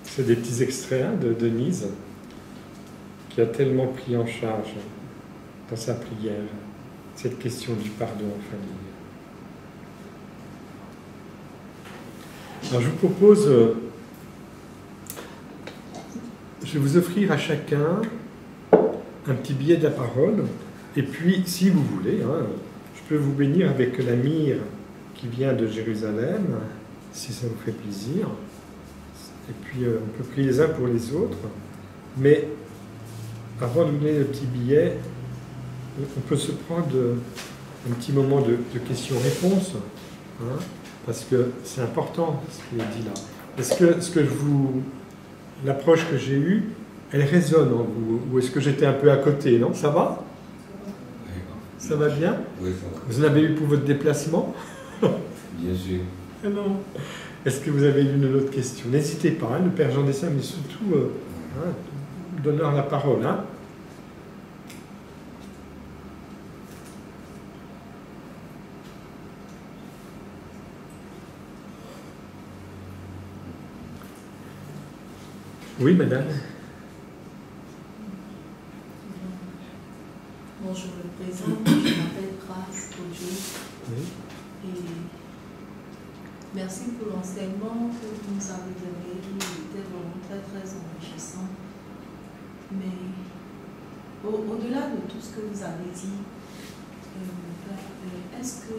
C'est des petits extraits hein, de Denise qui a tellement pris en charge dans sa prière cette question du pardon en famille. Alors je vous propose, je vais vous offrir à chacun un petit billet de la parole, et puis si vous voulez, hein, je peux vous bénir avec la myrrhe qui vient de Jérusalem, si ça vous fait plaisir, et puis on peut prier les uns pour les autres, mais avant de vous donner le petit billet, on peut se prendre un petit moment de questions-réponses, hein, parce que c'est important ce qui est dit là. Est-ce que l'approche que j'ai eue, elle résonne en vous, ou est-ce que j'étais un peu à côté, non? Ça va? Ça va bien? Oui, ça va. Vous en avez eu pour votre déplacement? Bien sûr. Non. Est-ce que vous avez une autre question? N'hésitez pas, hein, le Père Jean Dessin, mais surtout, hein, donneur la parole. Hein. Oui, madame. Bon, je me présente, je m'appelle Grâce Ojo. Oui. Et merci pour l'enseignement que vous nous avez donné. Il était vraiment très, très enrichissant. Mais au-delà de tout ce que vous avez dit, est-ce que.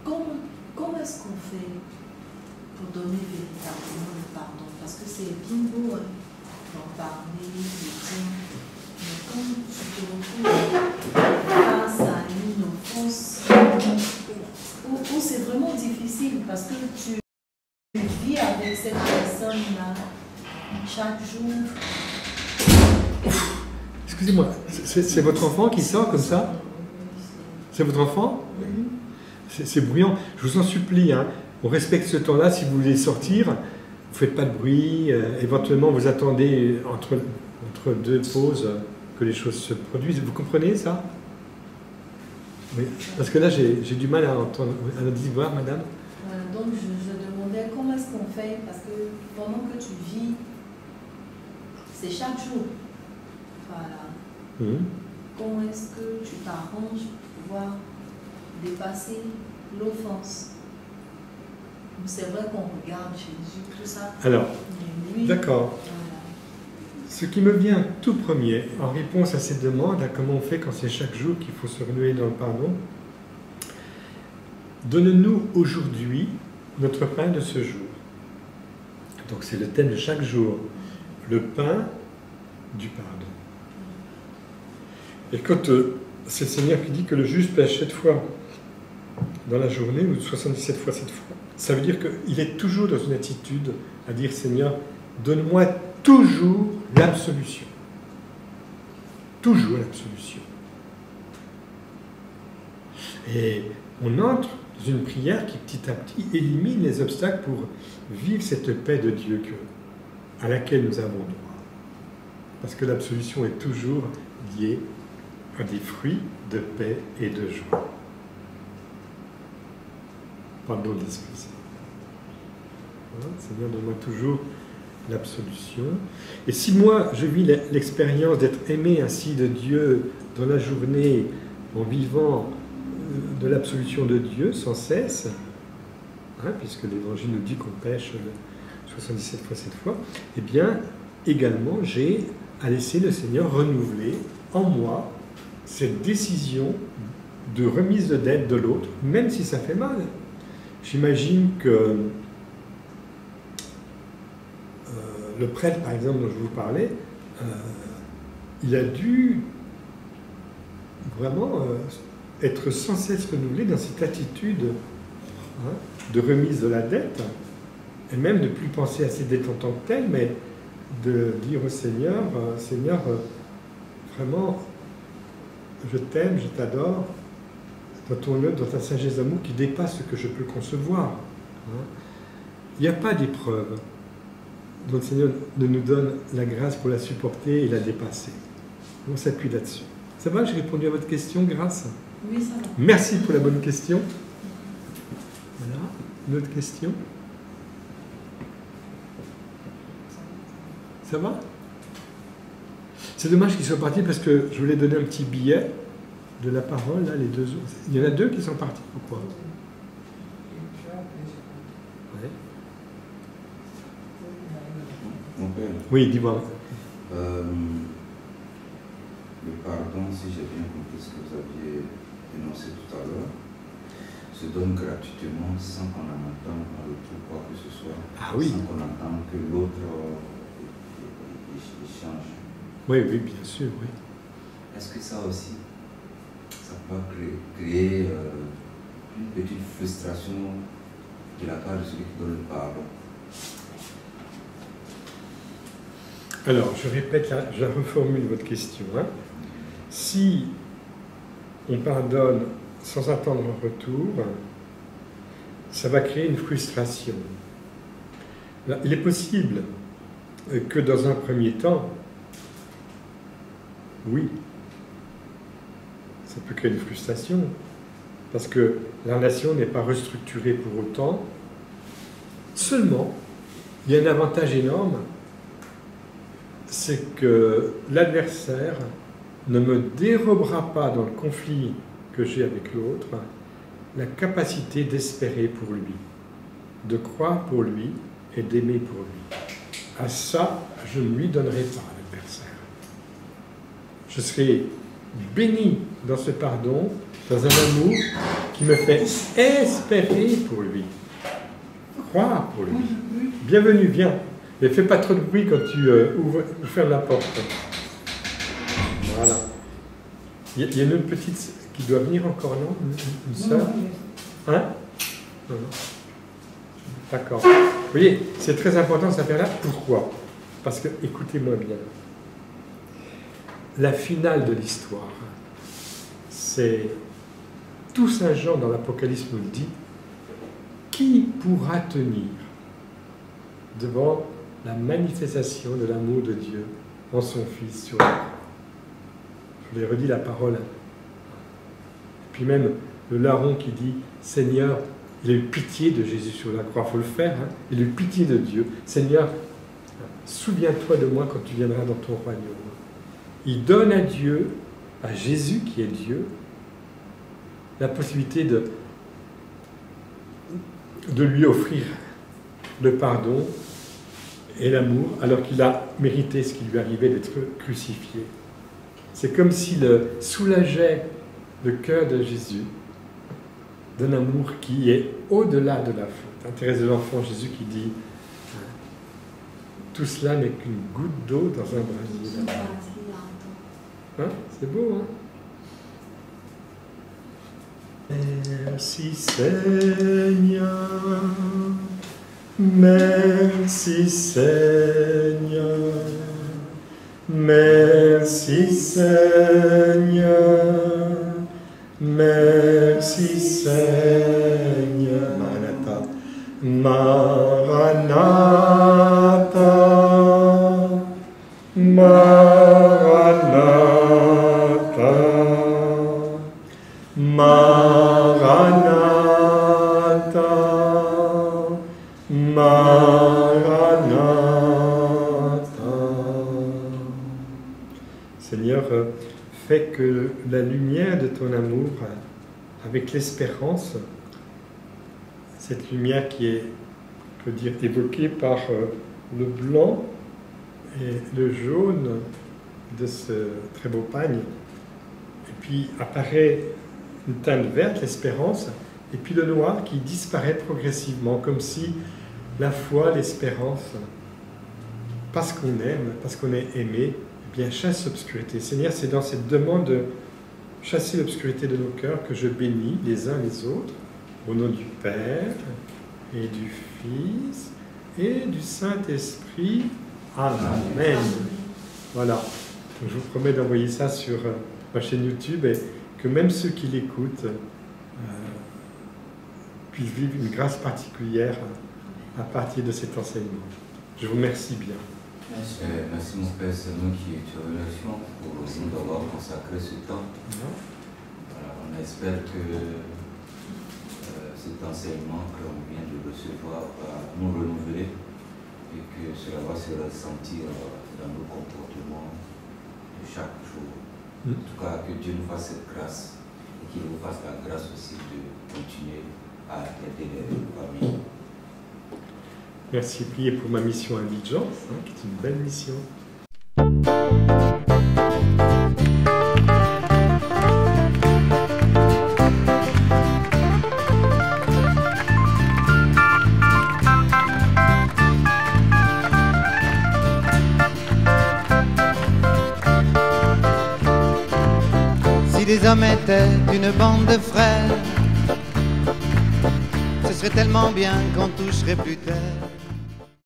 Comment est-ce qu'on fait pour donner véritablement le pardon? Parce que c'est bien beau hein, d'en parler, de dire. Mais quand tu te retrouves face à une offense où c'est vraiment difficile parce que tu vis avec cette personne-là chaque jour. Excusez-moi, c'est votre enfant qui sort comme ça? C'est votre enfant? C'est bruyant. Je vous en supplie, hein, on respecte ce temps-là. Si vous voulez sortir, vous ne faites pas de bruit. Éventuellement, vous attendez entre deux pauses que les choses se produisent. Vous comprenez ça? Oui. Parce que là, j'ai du mal à entendre. À voir, madame. Donc, je demandais comment est-ce qu'on fait, parce que pendant que tu vis, c'est chaque jour. Voilà. Comment est-ce que tu t'arranges pour pouvoir dépasser l'offense? C'est vrai qu'on regarde Jésus, tout ça. Alors, lui, d'accord. Voilà. Ce qui me vient tout premier, en réponse à cette demande, à comment on fait quand c'est chaque jour qu'il faut se renouer dans le pardon, donne-nous aujourd'hui notre pain de ce jour. Donc c'est le thème de chaque jour, le pain du pardon. Et quand c'est le Seigneur qui dit que le juste pêche 7 fois dans la journée, ou 77 fois 7 fois, ça veut dire qu'il est toujours dans une attitude à dire, Seigneur, donne-moi toujours l'absolution. Toujours l'absolution. Et on entre dans une prière qui petit à petit élimine les obstacles pour vivre cette paix de Dieu à laquelle nous avons droit. Parce que l'absolution est toujours liée à des fruits de paix et de joie. Pardon d'excuser. Seigneur, donne-moi toujours l'absolution. Et si moi, je vis l'expérience d'être aimé ainsi de Dieu dans la journée, en vivant de l'absolution de Dieu sans cesse, puisque l'Évangile nous dit qu'on pêche 77 fois 7 fois, eh bien, également, j'ai à laisser le Seigneur renouveler en moi cette décision de remise de dette de l'autre, même si ça fait mal. J'imagine que le prêtre, par exemple, dont je vous parlais, il a dû vraiment être sans cesse renouvelé dans cette attitude de remise de la dette, et même de ne plus penser à ses dettes en tant que telles, mais de dire au Seigneur, Seigneur, vraiment, je t'aime, je t'adore, dans ton œuvre, dans ta sagesse d'amour qui dépasse ce que je peux concevoir. Il n'y a pas d'épreuve dont le Seigneur nous donne la grâce pour la supporter et la dépasser. On s'appuie là-dessus. Ça va, j'ai répondu à votre question, grâce? Oui, ça va. Merci pour la bonne question. Voilà, une autre question? Ça va? C'est dommage qu'ils soient partis parce que je voulais donner un petit billet de la parole, là, les deux autres. Il y en a deux qui sont partis, pourquoi? Ouais. Mon père, Oui, dis-moi. le pardon, si j'ai bien compris ce que vous aviez énoncé tout à l'heure, se donne gratuitement sans qu'on en entende en retour quoi que ce soit, Oui. sans qu'on entende que l'autre change. Oui, oui, bien sûr, oui. Est-ce que ça aussi, ça peut créer une petite frustration de la part de celui qui donne le pardon? Alors, je répète, là, je reformule votre question. Si on pardonne sans attendre un retour, ça va créer une frustration. Là, il est possible que dans un premier temps, oui, ça peut créer une frustration, parce que la relation n'est pas restructurée pour autant. Seulement, il y a un avantage énorme, c'est que l'adversaire ne me dérobera pas dans le conflit que j'ai avec l'autre la capacité d'espérer pour lui, de croire pour lui et d'aimer pour lui. À ça, je ne lui donnerai pas à l'adversaire. Je serai béni dans ce pardon, dans un amour qui me fait espérer pour lui, croire pour lui. Bienvenue, viens. Mais fais pas trop de bruit quand tu ouvres ou fermes la porte. Voilà. Il y a une petite qui doit venir encore, non? Une sœur? Hein? Non, non. D'accord. Vous voyez, c'est très important cette affaire-là. Pourquoi? Parce que, écoutez-moi bien, la finale de l'histoire, c'est tout Saint Jean dans l'Apocalypse nous le dit, qui pourra tenir devant la manifestation de l'amour de Dieu en son Fils sur la croix. Je vous ai redit la parole. Et puis même le larron qui dit « Seigneur, il a eu pitié de Jésus sur la croix. » Il faut le faire, il a eu pitié de Dieu. « Seigneur, souviens-toi de moi quand tu viendras dans ton royaume. » Il donne à Dieu, à Jésus qui est Dieu, la possibilité de lui offrir le pardon et l'amour, alors qu'il a mérité ce qui lui arrivait d'être crucifié. C'est comme s'il soulageait le cœur de Jésus d'un amour qui est au-delà de la faute. Thérèse de l'Enfant, Jésus qui dit « Tout cela n'est qu'une goutte d'eau dans un brasier d'amour. » C'est beau, hein? Merci Seigneur, merci Seigneur, merci Seigneur, merci Seigneur. Maranatha, Maranatha, Maranatha. Maranatha, Maranatha. Seigneur, fais que la lumière de ton amour, avec l'espérance, cette lumière qui est, on peut dire, évoquée par le blanc et le jaune de ce très beau pagne, et puis apparaît une teinte verte, l'espérance, et puis le noir qui disparaît progressivement, comme si la foi, l'espérance, parce qu'on aime, parce qu'on est aimé, eh bien chasse l'obscurité. Seigneur, c'est dans cette demande de chasser l'obscurité de nos cœurs que je bénis les uns les autres, au nom du Père et du Fils et du Saint-Esprit. Amen. Voilà. Je vous promets d'envoyer ça sur ma chaîne YouTube et que même ceux qui l'écoutent puissent vivre une grâce particulière à partir de cet enseignement. Je vous remercie bien. Merci mon Père, c'est nous qui te remercions pour nous d'avoir consacré ce temps. Voilà, on espère que cet enseignement que l'on vient de recevoir va nous renouveler et que cela va se ressentir dans nos comportements de chaque jour. En tout cas, que Dieu nous fasse cette grâce et qu'il nous fasse la grâce aussi de continuer à aider les familles. Merci, priez pour ma mission à Abidjan, qui est une belle mission. Si les hommes étaient une bande de frères, ce serait tellement bien qu'on toucherait plus terre.